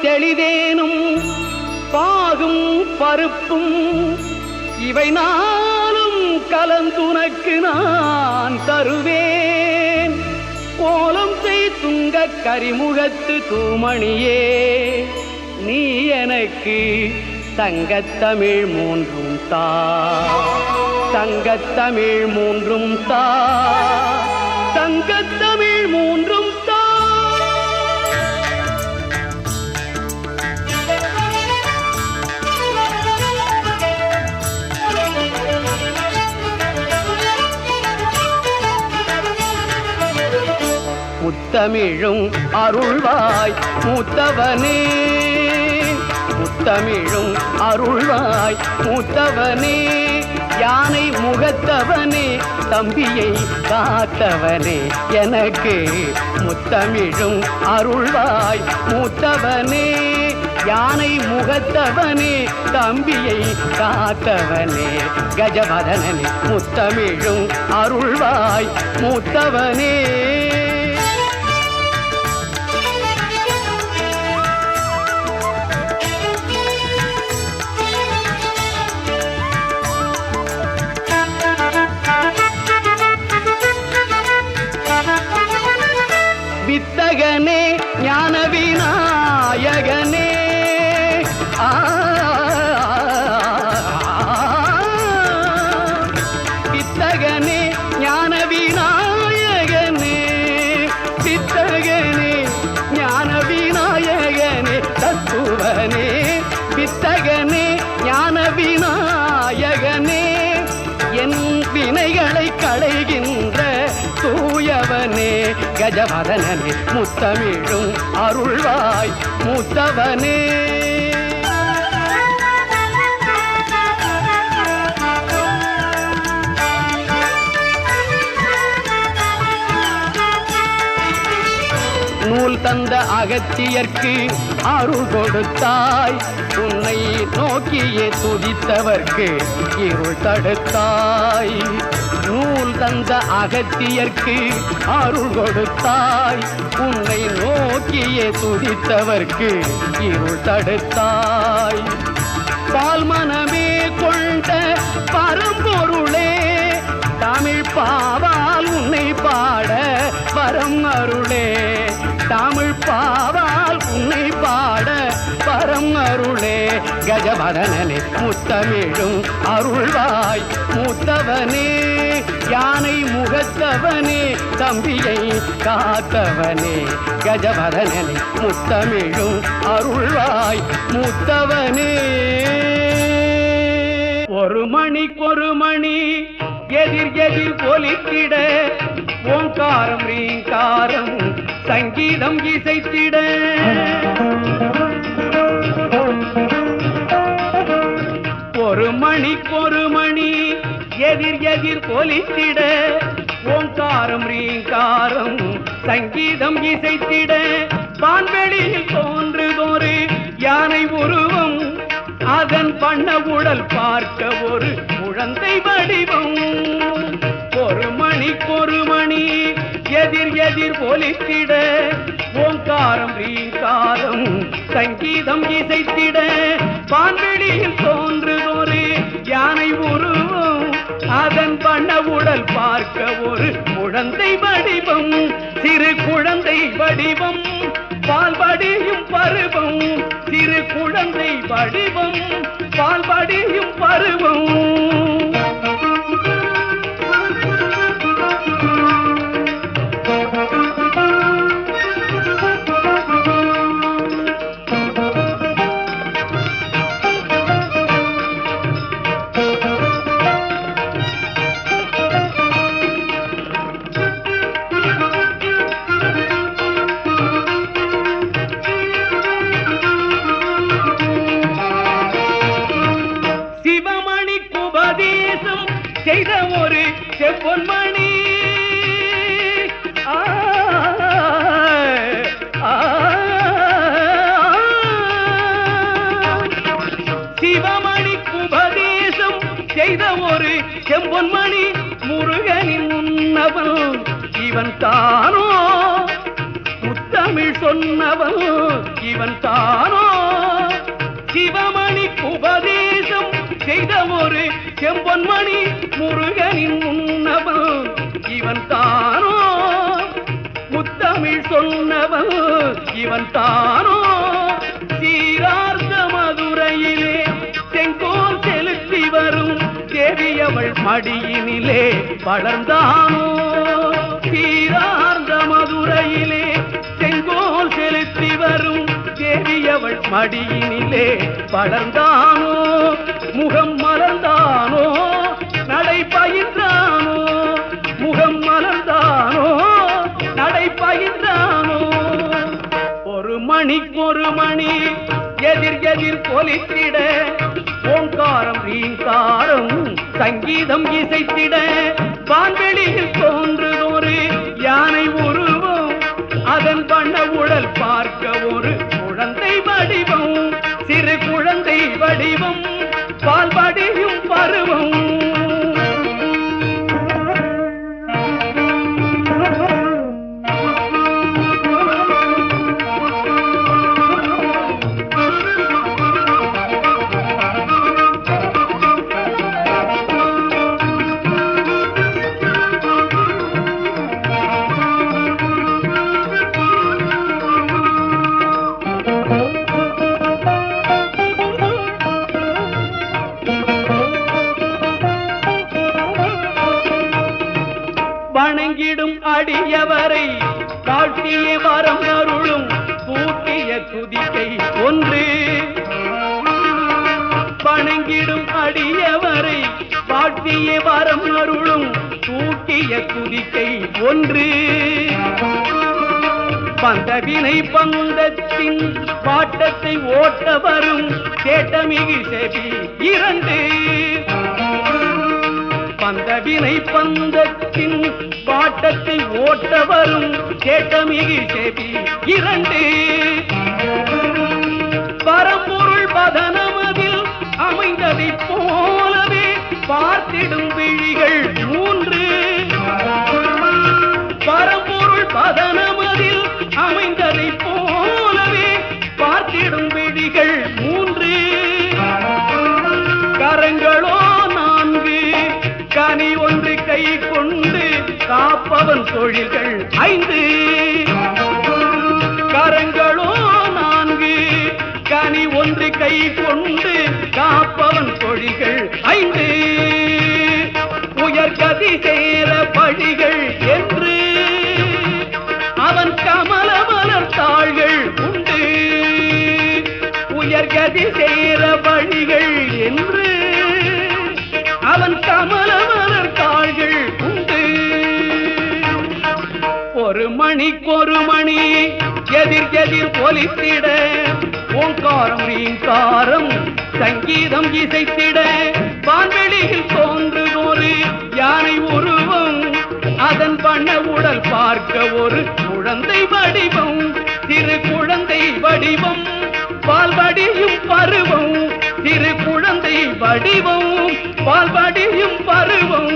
தெளிதேனும் பாகும் பருப்பும் இவை நாளும் கலந்துனக்கு நான் தருவேன். கோலம் செய் துங்க கரிமுகத்து தூமணியே, நீ எனக்கு தங்கத்தமிழ் மூன்றும் தா, தங்கத்தமிழ் மூன்றும் தா, தங்கத்தமிழ் மூன்றும் தா. முத்தமிழும் அருள்வாய் மூத்தவனே, முத்தமிழும் அருள்வாய் மூத்தவனே, யானை முகத்தவனே, தம்பியை காத்தவனே, எனக்கு முத்தமிழும் அருள்வாய் மூத்தவனே, யானை முகத்தவனே, தம்பியை காத்தவனே, கஜவதனனே, முத்தமிழும் அருள்வாய் மூத்தவனே. வித்தகனே ஞான விநாயகனே, வித்தகனே ஞான விநாயகனே, வித்தகனே ஞான விநாயகனே, தத்துவனே வித்தகனே ஞான விநாயகனே, என் வினைகளை களைகின்ற தூயவனே, கஜவதனனே, முத்தமிழும் அருள்வாய் மூத்தவனே. நூல் தந்த அகத்தியர்க்கு அருள் கொடுத்தாய், உன்னை நோக்கியே துதித்தவர்க்கு இருள் தடுத்தாய். நூல் தந்த அகத்தியர்க்கு அருள் கொடுத்தாய், உன்னை நோக்கியே துதித்தவர்க்கு இருள் தடுத்தாய். பால் மனமே கொண்ட பரம்பொருளே, தமிழ் பாவால் உன்னை பாட வரம் அருளே, தமிழ் பாவால் உன்னை பாட வரம் அருளே, கஜவதனனே, முத்தமிழும் அருள்வாய் மூத்தவனே, யானை முகத்தவனே, தம்பியை காத்தவனே, கஜவதனனே, முத்தமிழும் அருள்வாய் மூத்தவனே. ஒரு மணிக்கொரு மணி எதிர் எதிர் ஒலித்திட, ஓங்காரம் ரீங்காரம் சங்கீதம் இசைத்திட, ஒரு மணிக்கொரு மணி எதிர் எதிர் ஒலித்திட, ஓங்காரம் ரீங்காரம் சங்கீதம் இசைத்திட, வான்வெளியில் தோன்றுதொரு யானை உருவம், அதன் பண்ண உடல் பார்க்க ஒரு குழந்தை வடிவம். ஒரு மணிக்கொரு மணி எதிர் எதிர் ஒலித்திட, ஓங்காரம் ரீங்காரம் சங்கீதம் இசைத்திட, வான்வெளியில் தோன்றுதொரு யானை உருவம், அதன் பண்ண உடல் பார்க்க ஒரு குழந்தை வடிவம். சிறு குழந்தை வடிவம், பால்படியும் பருவம், சிறு குழந்தை வடிவம், பால்படியும் பருவம். செய்த ஒரு செப்பொன்மணி, சிவமணிக்கு உபதேசம் செய்த ஒரு செம்பொன்மணி, முருகனின் முன்னவன் இவன் தானோ, முத்தமிழ் சொன்னவன் இவன் தானோ சிவமணி உபதேசம் செய்த ஒரு செம்பொன்மணி முருகனின் முன்னவன் இவன் தானோ முத்தமிழ் சொன்னவன் இவன் தானோ சீரார்ந்த மதுரையிலே செங்கோல் செலுத்தி வரும் தேவியவள் மடியினிலே வளர்ந்தானோ சீரார்ந்த மதுரையிலே செங்கோல் செலுத்தி வரும் தேவியவள் மடியினிலே வளர்ந்தானோ முகம் மலர்ந்தானோ நடை பயின்றானோ முகம் மலர்ந்தானோ நடை பயின்றானோ ஒரு மணிக்கொரு மணி எதிர் எதிர் கொலித்திட ஓங்காரம் ரீங்காரம் சங்கீதம் இசைத்திட வான்வெளியில் தோன்றுதொரு யானை உருவம் அதன் வண்ண உடல் பார்க்க ஒரு குழந்தை வடிவம் சிறு குழந்தை வடிவம் பால் வடியும் பருவம் வணங்கிடும் அடியவரை வாழ்த்திய வரம் அருளும் தூக்கிய துதிக்கை ஒன்று வணங்கிடும் அடியவரை வாழ்த்திய வரம் அருளும் தூக்கிய துதிக்கை ஒன்று பந்தவினை பந்தத்தின் பாட்டத்தை ஓட்ட வரும் கேட்டமிகு செவி இரண்டு பந்தவினை பந்தத்தின் பாட்டத்தை ஓட்ட வரும் கேட்டமிகு செவி இரண்டு பரம்பொருள் பதனமதில் அமைந்ததை போலவே பார்த்திடும் விழிகள் மூன்று பரம்பொருள் பதனமதில் அமைந்ததை போலவே பார்த்திடும் விழிகள் மூன்று கரங்களோ கனி ஒன்று கை கொண்டு காப்பவன் தொழில்கள் ஐந்து கரங்களோ நான்கு கனி ஒன்று கை கொண்டு காப்பவன் தொழில்கள் ஐந்து உயர்கதி சேர பழிகள் என்று அவன் கமல மலர் தாள்கள் உண்டு உயர்கதி சேர பழிகள் என்று அவன் கமல மலர் தாள்கள் உண்டு ஒரு மணிக்கொரு மணி எதிர் எதிர் ஒலித்திட ஓங்காரம் ரீங்காரம் சங்கீதம் இசைத்திட வான்வெளியில் தோன்றுதொரு யானை உருவம் அதன் வண்ண உடல் பார்க்க ஒரு குழந்தை வடிவம் சிறு குழந்தை வடிவம் பால் வடியும் பருவம் சிறு குழந்தை வடிவம் பால் வடியும் பருவம்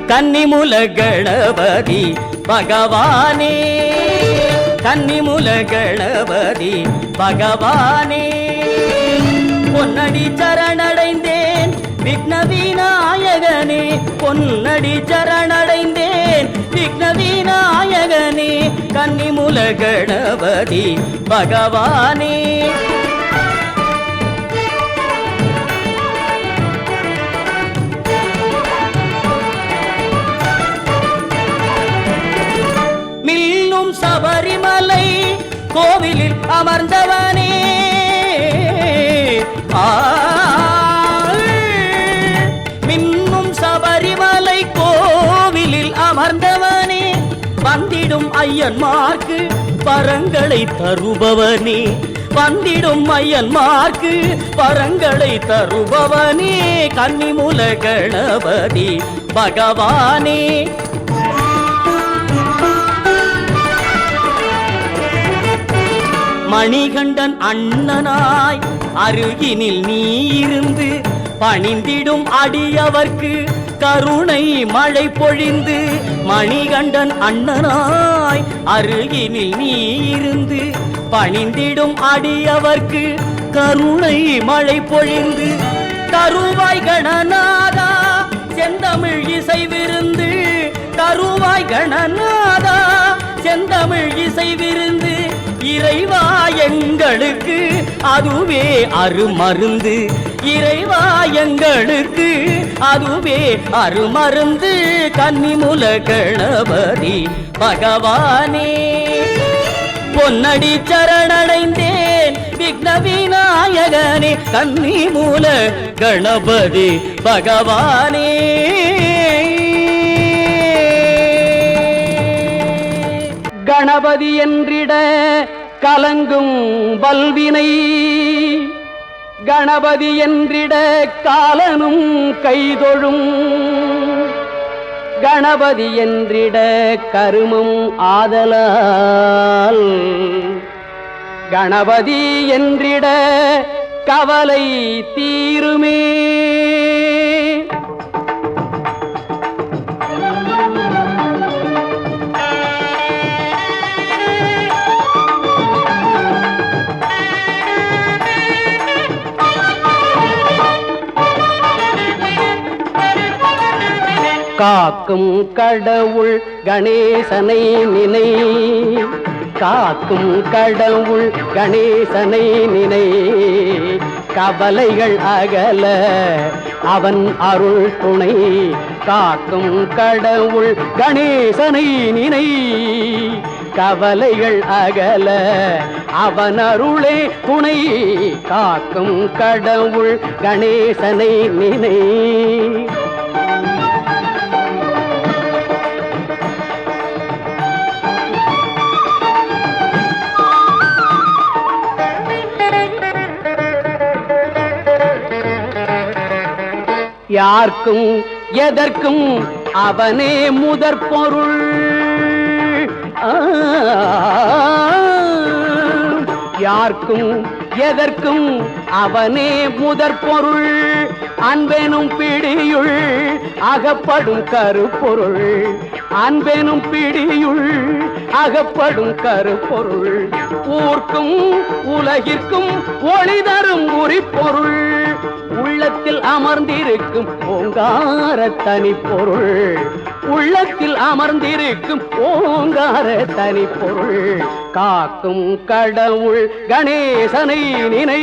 கன்னிமுல கணபதி பகவானே கன்னிமுல கணபதி பகவானே பொன்னடி சரணடைந்தேன் விக்ன விநாயகனே பொன்னடி சரணடைந்தேன் விக்ன விநாயகனே கன்னிமுல கணபதி பகவானே மில்லும் சபரிமலை கோவிலில் அமர்ந்தவனே மின்னும் சபரிமலை கோவிலில் அமர்ந்தவனே வந்திடும் ஐயன்மார்க்கு வரங்களை தருபவனே வந்திடும் ஐயன்மார்க்கு வரங்களை தருபவனே கன்னிமுல கணபதி பகவானே மணிகண்டன் அண்ணனாய் அருகினில் நீ இருந்து பணிந்திடும் அடியவர்க்கு கருணை மழை பொழிந்து. மணிகண்டன் அண்ணனாய் அருகினில் நீ இருந்து பணிந்திடும் அடியவர்க்கு கருணை மழை பொழிந்து. தருவாய் கணநாதா செந்தமிழ் இசை விருந்து, தருவாய் கணநாதா செந்தமிழ் இசை விருந்து. இறைவா எங்களுக்கு அதுவே அருமருந்து, இறைவா எங்களுக்கு அதுவே அருமருந்து. கன்னிமுல கணபதி பகவானே பொன்னடி சரணடைந்தேன் விக்ன விநாயகனே. கன்னிமூல கணபதி பகவானே. கணபதி என்றிட கலங்கும் வல்வினை, கணபதி என்றிட காலனும் கைதொழும். கணபதி என்றிட கருமம் ஆதலால், கணபதி என்றிட கவலை தீருமே. காக்கும் கடவுள் கணேசனை நினை, காக்கும் கடவுள் கணேசனை நினை. கவலைகள் அகல அவன் அருள் துணை. காக்கும் கடவுள் கணேசனை நினை, கவலைகள் அகல அவன் அருளே துணை. காக்கும் கடவுள் கணேசனை நினை. யார்க்கும் எதற்கும் அவனே முதற் பொருள். யார்க்கும் எதற்கும் அவனே முதற் பொருள். அன்பெனும் பிடியுள் அகப்படும் கருப்பொருள், அன்பெனும் பிடியுள் அகப்படும் கருப்பொருள். ஊர்க்கும் உலகிற்கும் ஒளி தரும் உரிப்பொருள். உள்ளத்தில் அமர்ந்திருக்கும் ஓங்கார தனிப்பொருள், உள்ளத்தில் அமர்ந்திருக்கும் ஓங்கார தனிப்பொருள். காக்கும் கடவுள் கணேசனை நினை.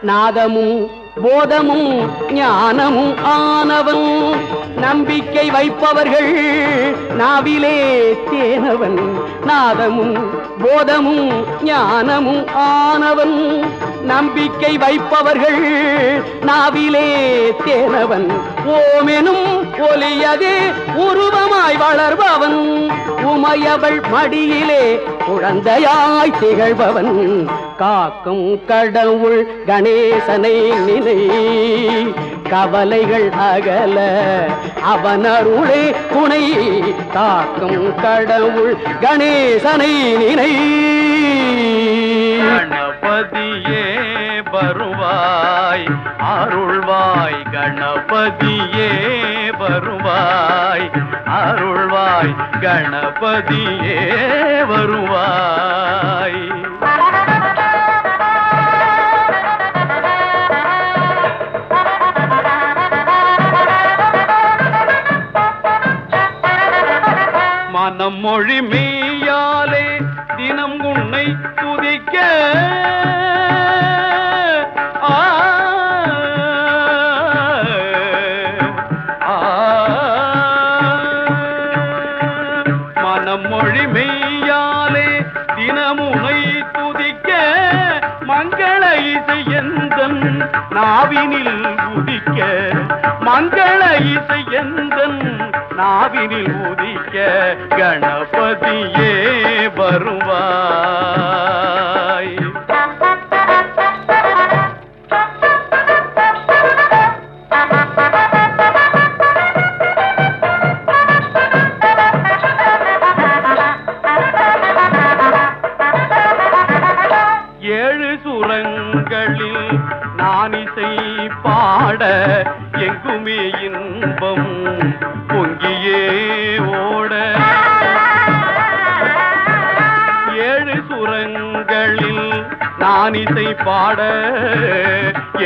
நாதமும் போதமும் ஞானமும் ஆனவன், நம்பிக்கை வைப்பவர்கள் நாவிலே தேனவன். நாதமும் போதமும் ஞானமும் ஆனவன், நம்பிக்கை வைப்பவர்கள் நாவிலே தேனவன். ஓமெனும் ஒலியதே உருவமாய் வளர்பவன், உமையவள் மடியிலே குழந்தையாய் திகழ்பவன். காக்கும் கடவுள் கணேசனை நினை, கவலைகள் அகல அவன் அருளே துணை. காக்கும் கடவுள் கணேசனை நினை. கணபதியே வருவாய் அருள்வாய், கணபதியே வருவாய் அருள்வாய், கணபதியே வருவாய். மனம் மொழி மெய்யாலே தினம் உன்னை துதிக்க, மனம் மொழி மெய்யாலே தினம் உன்னை துதிக்க. மங்கள இசை எந்தன் நாவினில் உதிக்க, மங்கள இசை எந்தன் நாவினில் உதிக்க. கணபதியே வருவாய். கூத்தாட எங்குமே இன்பம் பொங்கியே ஓட ஏழு சுரங்களில் நான் இசை பாட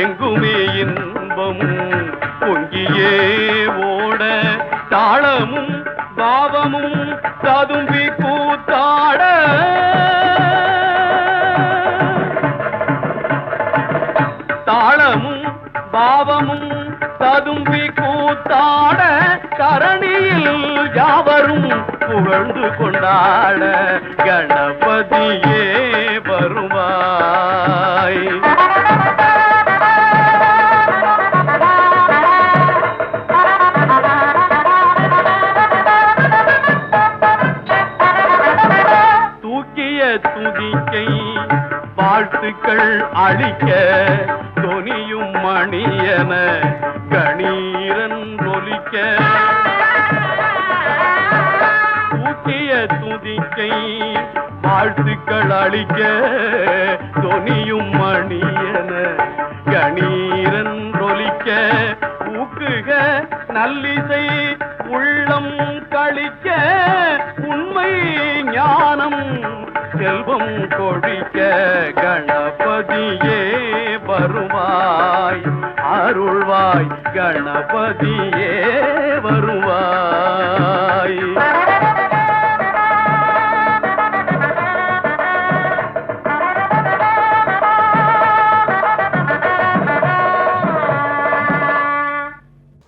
எங்குமே இன்பம் பொங்கியே ஓட தாளமும் பாவமும் ததும்பி கூத்தாட தாளமும் பாவமும் ததும்பி கூத்தாட கரணியில் யாவரும் புகழ்ந்து கொண்டாட கணபதியே வருவாய். தூக்கிய துதிக்கை வாழ்த்துக்கள் அளிக்க தொனியும் மணியன கணீரன் ஒலிக்க தூக்கிய துதிக்கை வாழ்த்துக்கள் அளிக்க தொனியும் மணியன கணீரன் ஒலிக்க ஊக்குக நல்லிசை உள்ளம் கழிக்க உண்மை ஞானம் செல்வம் கொழிக்க கணபதியே வருவாய் அருள்வாய் கணபதியே வருவாய்.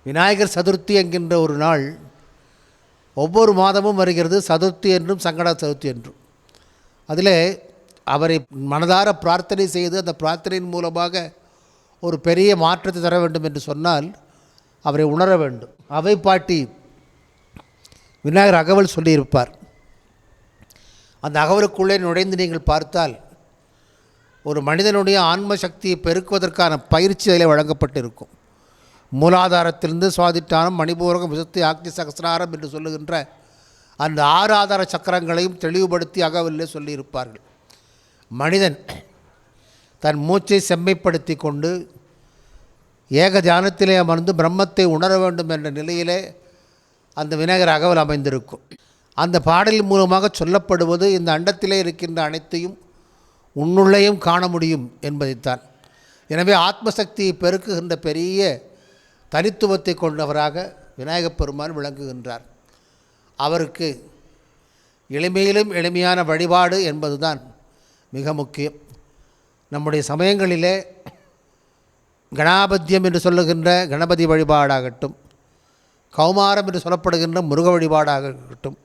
விநாயகர் சதுர்த்தி என்கின்ற ஒரு நாள் ஒவ்வொரு மாதமும் வருகிறது. சதுர்த்தி என்றும் சங்கட சதுர்த்தி என்றும். அதில் அவரை மனதார பிரார்த்தனை செய்து அந்த பிரார்த்தனையின் மூலமாக ஒரு பெரிய மாற்றத்தை தர வேண்டும் என்று சொன்னால் அவரை உணர வேண்டும். அவை பாட்டி விநாயகர் அகவல் சொல்லியிருப்பார். அந்த அகவலுக்குள்ளே நுழைந்து நீங்கள் பார்த்தால் ஒரு மனிதனுடைய ஆன்ம சக்தியை பெருக்குவதற்கான பயிற்சி அதில் வழங்கப்பட்டிருக்கும். மூலாதாரத்திலிருந்து சுவாதிட்டானம் மணிபூரகம் விசுத்தி ஆக்னி சகசிராரம் என்று சொல்லுகின்ற அந்த 6 ஆதார சக்கரங்களையும் தெளிவுபடுத்தி அகவலிலே சொல்லியிருப்பார்கள். மனிதன் தன் மூச்சை செம்மைப்படுத்தி கொண்டு ஏக தியானத்திலே அமர்ந்து பிரம்மத்தை உணர வேண்டும் என்ற நிலையிலே அந்த விநாயகர் அகவல் அமைந்திருக்கும். அந்த பாடலின் மூலமாக சொல்லப்படுவது இந்த அண்டத்திலே இருக்கின்ற அனைத்தையும் உன்னுள்ளேயும் காண முடியும் என்பதைத்தான். எனவே ஆத்மசக்தியை பெருக்குகின்ற பெரிய தனித்துவத்தை கொண்டவராக விநாயகப் பெருமான் விளங்குகின்றார். அவருக்கு எளிமையிலும் எளிமையான வழிபாடு என்பதுதான் மிக முக்கியம். நம்முடைய சமயங்களிலே கணாபத்தியம் என்று சொல்லுகின்ற கணபதி வழிபாடாகட்டும், கௌமாரம் என்று சொல்லப்படுகின்ற முருக வழிபாடாக இருக்கட்டும்,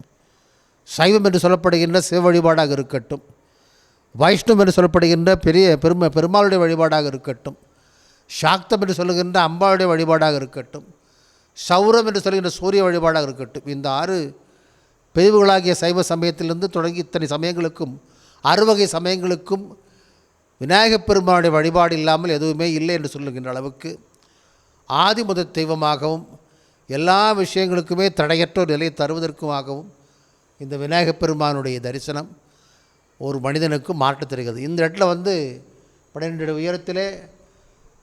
சைவம் என்று சொல்லப்படுகின்ற சிவ வழிபாடாக இருக்கட்டும், வைஷ்ணவம் என்று சொல்லப்படுகின்ற பெருமாளுடைய வழிபாடாக இருக்கட்டும், சாக்தம் என்று சொல்லுகின்ற அம்பாளுடைய வழிபாடாக இருக்கட்டும், சௌரம் என்று சொல்லுகின்ற சூரிய வழிபாடாக இருக்கட்டும், இந்த 6 பிரிவுகளாகிய சைவ சமயத்திலிருந்து தொடங்கி இத்தனை சமயங்களுக்கும் 6 வகை சமயங்களுக்கும் விநாயகப் பெருமானுடைய வழிபாடு இல்லாமல் எதுவுமே இல்லை என்று சொல்லுகின்ற அளவுக்கு ஆதி முதல் தெய்வமாகவும் எல்லா விஷயங்களுக்குமே தடையற்ற ஒரு நிலையை தருவதற்குமாகவும் இந்த விநாயகப் பெருமானுடைய தரிசனம் ஒரு மனிதனுக்கு மாற்ற தருகிறது. இந்த இடத்துல 12 உயரத்திலே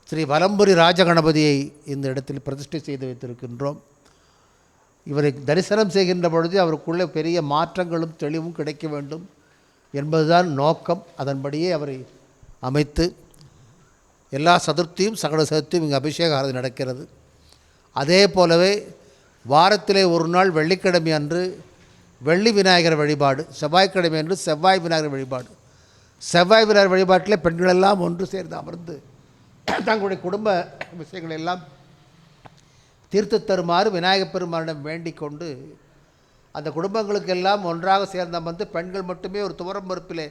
ஸ்ரீ வலம்புரி ராஜகணபதியை இந்த இடத்தில் பிரதிஷ்டை செய்து வைத்திருக்கின்றோம். இவரை தரிசனம் செய்கின்ற பொழுது அவருக்குள்ளே பெரிய மாற்றங்களும் தெளிவும் கிடைக்க வேண்டும் என்பதுதான் நோக்கம். அதன்படியே அவரை அமைத்து எல்லா சதுர்த்தியும் சகட சதுர்த்தியும் இங்கே அபிஷேக ஆராதனை நடக்கிறது. அதே போலவே வாரத்திலே ஒரு நாள் வெள்ளிக்கிழமை அன்று வெள்ளி விநாயகர் வழிபாடு, செவ்வாய்க்கிழமை அன்று செவ்வாய் விநாயகர் வழிபாடு. செவ்வாய் விநாயகர் வழிபாட்டில் பெண்களெல்லாம் ஒன்று சேர்ந்து அமர்ந்து தங்களுடைய குடும்ப விஷயங்கள் எல்லாம் தீர்த்து தருமாறு விநாயகப் பெருமானிடம் வேண்டிக் கொண்டு அந்த குடும்பங்களுக்கெல்லாம் ஒன்றாக சேர்ந்து அமர்ந்து பெண்கள் மட்டுமே ஒரு துவரம் பருப்பிலே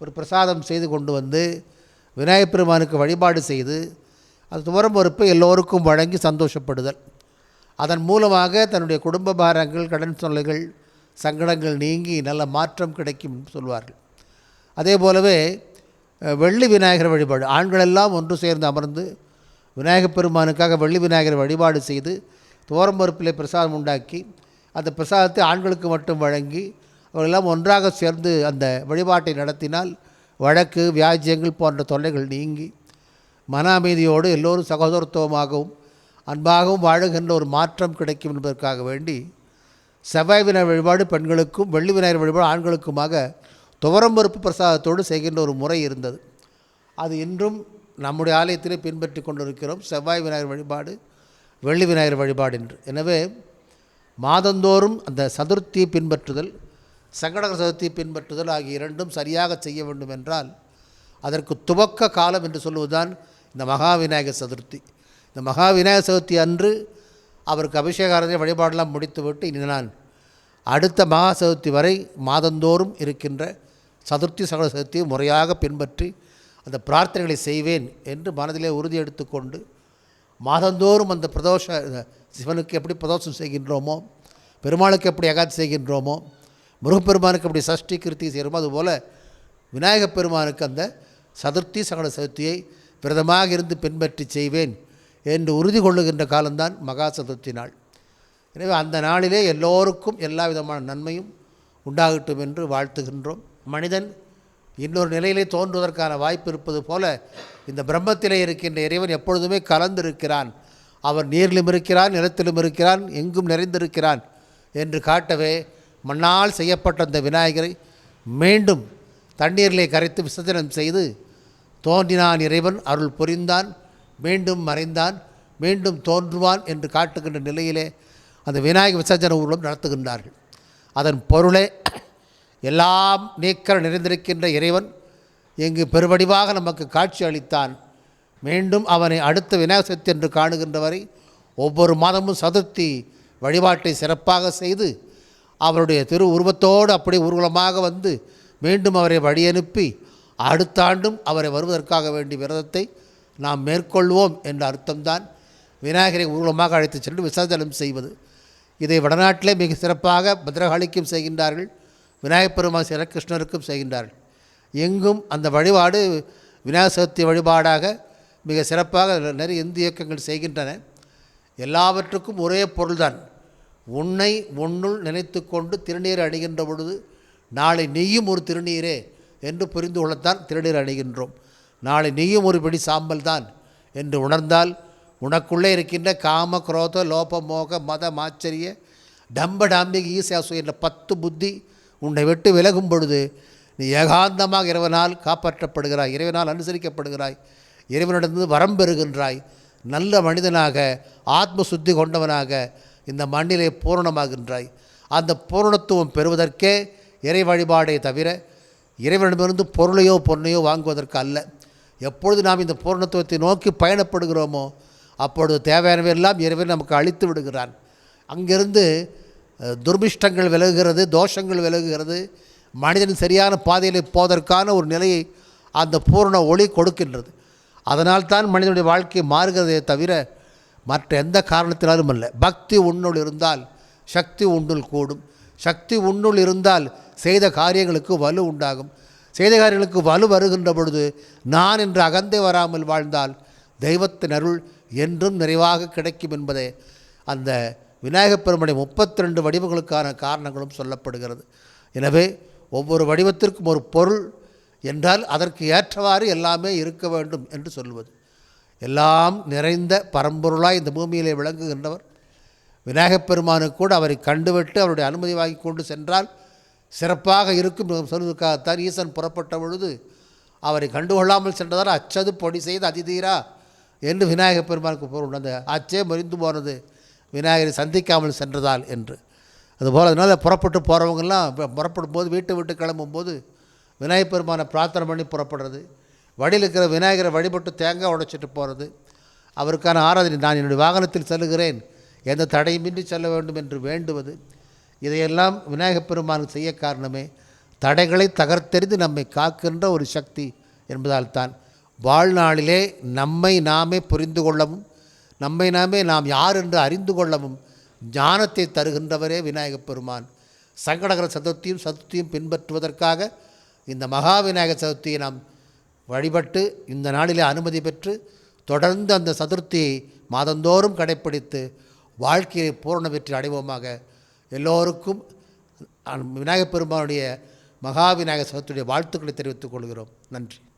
ஒரு பிரசாதம் செய்து கொண்டு வந்து விநாயகப் பெருமானுக்கு வழிபாடு செய்து அந்த துவரம் பருப்பை எல்லோருக்கும் வழங்கி சந்தோஷப்படுதல். அதன் மூலமாக தன்னுடைய குடும்ப பாரங்கள், கடன் தொல்லைகள், சங்கடங்கள் நீங்கி நல்ல மாற்றம் கிடைக்கும் சொல்வார்கள். அதே போலவே வெள்ளி விநாயகர் வழிபாடு, ஆண்களெல்லாம் ஒன்று சேர்ந்து அமர்ந்து விநாயகப் பெருமானுக்காக வெள்ளி விநாயகர் வழிபாடு செய்து துவரம் பருப்பிலே பிரசாதம் உண்டாக்கி அந்த பிரசாதத்தை ஆண்களுக்கு மட்டும் வழங்கி அவர்களெல்லாம் ஒன்றாக சேர்ந்து அந்த வழிபாட்டை நடத்தினால் வழக்கு வியாஜ்யங்கள் போன்ற தொல்லைகள் நீங்கி மன அமைதியோடு எல்லோரும் சகோதரத்துவமாகவும் அன்பாகவும் வாழுகின்ற ஒரு மாற்றம் கிடைக்கும் என்பதற்காக வேண்டி செவ்வாய் விநாயகர் வழிபாடு பெண்களுக்கும், வெள்ளி விநாயகர் வழிபாடு ஆண்களுக்குமாக துவரம்பருப்பு பிரசாதத்தோடு செய்கின்ற ஒரு முறை இருந்தது. அது இன்றும் நம்முடைய ஆலயத்திலே பின்பற்றி கொண்டிருக்கிறோம். செவ்வாய் விநாயகர் வழிபாடு, வெள்ளி விநாயகர் வழிபாடு என்று. எனவே மாதந்தோறும் அந்த சதுர்த்தியை பின்பற்றுதல், சங்கடகர சதுர்த்தியை பின்பற்றுதல் ஆகிய இரண்டும் சரியாக செய்ய வேண்டும் என்றால் அதற்கு துவக்க காலம் என்று சொல்வதுதான் இந்த மகா விநாயகர் சதுர்த்தி. இந்த மகா விநாயகர் சதுர்த்தி அன்று அவருக்கு அபிஷேகாரத்தை வழிபாடெல்லாம் முடித்துவிட்டு இனி நான் அடுத்த மகா சதுர்த்தி வரை மாதந்தோறும் இருக்கின்ற சதுர்த்தி சகல சதுர்த்தியை முறையாக பின்பற்றி அந்த பிரார்த்தனைகளை செய்வேன் என்று மனதிலே உறுதி எடுத்துக்கொண்டு மாதந்தோறும் அந்த பிரதோஷ சிவனுக்கு எப்படி பிரதோஷம் செய்கின்றோமோ, பெருமாளுக்கு எப்படி ஏகாதசி செய்கின்றோமோ, முருகப்பெருமானுக்கு எப்படி சஷ்டி கிருத்தி செய்கிறோமோ, அதுபோல் விநாயகப் பெருமானுக்கு அந்த சதுர்த்தி சகல சதுர்த்தியை விரதமாக இருந்து பின்பற்றி செய்வேன் என்று உறுதி கொள்ளுகின்ற காலம்தான் மகா சதுர்த்தி நாள். எனவே அந்த நாளிலே எல்லோருக்கும் எல்லா விதமான நன்மையும் உண்டாகட்டும் என்று வாழ்த்துகின்றோம். மனிதன் இன்னொரு நிலையிலே தோன்றுவதற்கான வாய்ப்பு இருப்பது போல இந்த பிரம்மத்திலே இருக்கின்ற இறைவன் எப்பொழுதுமே கலந்திருக்கிறான். அவர் நீரிலும் இருக்கிறான், நிலத்திலும் இருக்கிறான், எங்கும் நிறைந்திருக்கிறான் என்று காட்டவே மண்ணால் செய்யப்பட்ட அந்த விநாயகரை மீண்டும் தண்ணீரிலே கரைத்து விசர்ஜனம் செய்து தோன்றினான் இறைவன், அருள் புரிந்தான், மீண்டும் மறைந்தான், மீண்டும் தோன்றுவான் என்று காட்டுகின்ற நிலையிலே அந்த விநாயக விசர்ஜன ஊர்வலம் நடத்துகின்றார்கள். அதன் பொருளே எல்லாம் நீக்கர நிறைந்திருக்கின்ற இறைவன் எங்கு பெருவடிவாக நமக்கு காட்சி அளித்தான். மீண்டும் அவனை அடுத்த விநாயகர் சதுர்த்தி என்று காணுகின்ற வரை ஒவ்வொரு மாதமும் சதுர்த்தி வழிபாட்டை சிறப்பாக செய்து அவருடைய திரு உருவத்தோடு அப்படி ஊர்வலமாக வந்து மீண்டும் அவரை வழியனுப்பி அடுத்த ஆண்டும் அவரை வருவதற்காக வேண்டிய விரதத்தை நாம் மேற்கொள்வோம் என்ற அர்த்தம்தான் விநாயகரை ஊர்வலமாக அழைத்து சென்று விசர்ஜனம் செய்வது. இதை வடநாட்டிலே மிக சிறப்பாக பத்ரகாளிக்கும் செய்கின்றார்கள், விநாயகப் பெருமான் கிருஷ்ணருக்கும் செய்கின்றார்கள். எங்கும் அந்த வழிபாடு விநாயகர் சதுர்த்தி வழிபாடாக மிக சிறப்பாக நிறைய இந்து இயக்கங்கள் செய்கின்றன. எல்லாவற்றுக்கும் ஒரே பொருள்தான். உன்னை உன்னுள் நினைத்து கொண்டு திருநீர் அணிகின்ற பொழுது நாளை நீயும் ஒரு திருநீரே என்று புரிந்து கொள்ளத்தான் திருநீர் அணிகின்றோம். நாளை நீயும் ஒரு பிடி சாம்பல் தான் என்று உணர்ந்தால் உனக்குள்ளே இருக்கின்ற காம, குரோத, லோப, மோக, மத, மாச்சரிய, டம்ப, டாம்பிக, ஈசாசு என்ற 10 புத்தி உன்னை விட்டு விலகும் பொழுது நீ ஏகாந்தமாக இறைவனால் காப்பாற்றப்படுகிறாய், இறைவனால் அனுசரிக்கப்படுகிறாய், இறைவனிடந்து வரம் பெறுகின்றாய், நல்ல மனிதனாக ஆத்ம சுத்தி கொண்டவனாக இந்த மண்ணிலே பூரணமாகின்றாய். அந்த பூரணத்துவம் பெறுவதற்கே இறை வழிபாடே தவிர இறைவனிடமிருந்து பொருளையோ பொன்னையோ வாங்குவதற்கு அல்ல. எப்பொழுது நாம் இந்த பூரணத்துவத்தை நோக்கி பயணப்படுகிறோமோ அப்பொழுது தேவையானவையெல்லாம் இறைவன் நமக்கு அளித்து விடுகிறான். அங்கிருந்து துர்பிஷ்டங்கள் விலகுகிறது, தோஷங்கள் விலகுகிறது, மனிதன் சரியான பாதையில் போவதற்கான ஒரு நிலையை அந்த பூரண ஒளி கொடுக்கின்றது. அதனால்தான் மனிதனுடைய வாழ்க்கை மாறுகிறதே தவிர மற்ற எந்த காரணத்தினாலும் அல்ல. பக்தி உன்னுள் இருந்தால் சக்தி உன்னுள் கூடும். சக்தி உன்னுள் இருந்தால் செய்த காரியங்களுக்கு வலு உண்டாகும். செய்த காரியங்களுக்கு வலு வருகின்ற பொழுது நான் என்று அகந்தே வராமல் வாழ்ந்தால் தெய்வத்தின் அருள் என்றும் நிறைவாக கிடைக்கும் என்பதே அந்த விநாயகப் பெருமானுடைய 32 வடிவங்களுக்கான காரணங்களும் சொல்லப்படுகிறது. எனவே ஒவ்வொரு வடிவத்திற்கும் ஒரு பொருள் என்றால் அதற்கு ஏற்றவாறு எல்லாமே இருக்க வேண்டும் என்று சொல்வது. எல்லாம் நிறைந்த பரம்பொருளாய் இந்த பூமியிலே விளங்குகின்றவர் விநாயகப் பெருமானுக்கு கூட அவரை கண்டுவிட்டு அவருடைய அனுமதி வாங்கி கொண்டு சென்றால் சிறப்பாக இருக்கும் சொல்வதற்காகத்தான் ஈசன் புறப்பட்ட பொழுது அவரை கண்டுகொள்ளாமல் சென்றதால் அச்சது பொடி செய்து அதிதீரா என்று விநாயகப் பெருமானுக்கு பொருள். அந்த அச்சே மறிந்து போனது விநாயகரை சந்திக்காமல் சென்றதால் என்று. அதுபோல் அதனால் புறப்பட்டு போகிறவங்கெல்லாம் புறப்படும் போது வீட்டை விட்டு கிளம்பும்போது விநாயகப் பெருமானை பிரார்த்தனை பண்ணி புறப்படுறது, வழியில் இருக்கிற விநாயகரை வழிபட்டு தேங்காய் உடைச்சிட்டு போகிறது, அவருக்கான ஆராதனை நான் என்னுடைய வாகனத்தில் செல்லுகிறேன் எந்த தடையுமின்றி செல்ல வேண்டும் என்று வேண்டுவது, இதையெல்லாம் விநாயகப் பெருமானுக்கு செய்ய காரணமே தடைகளை தகர்த்தெறிந்து நம்மை காக்கின்ற ஒரு சக்தி என்பதால் தான். வாழ்நாளிலே நம்மை நாமே புரிந்து கொள்ளவும் நம்மை நாமே நாம் யார் என்று அறிந்து கொள்ளவும் ஞானத்தை தருகின்றவரே விநாயகப் பெருமான். சங்கடகர சதுர்த்தியும் பின்பற்றுவதற்காக இந்த மகா விநாயகர் சதுர்த்தியை நாம் வழிபட்டு இந்த நாளிலே அனுமதி பெற்று தொடர்ந்து அந்த சதுர்த்தியை மாதந்தோறும் கடைப்பிடித்து வாழ்க்கையை பூரண வெற்றி அடைவோமாக. எல்லோருக்கும் விநாயகப் பெருமானுடைய மகா விநாயகர் சதுர்த்தியுடைய வாழ்த்துக்களை தெரிவித்துக் கொள்கிறோம். நன்றி.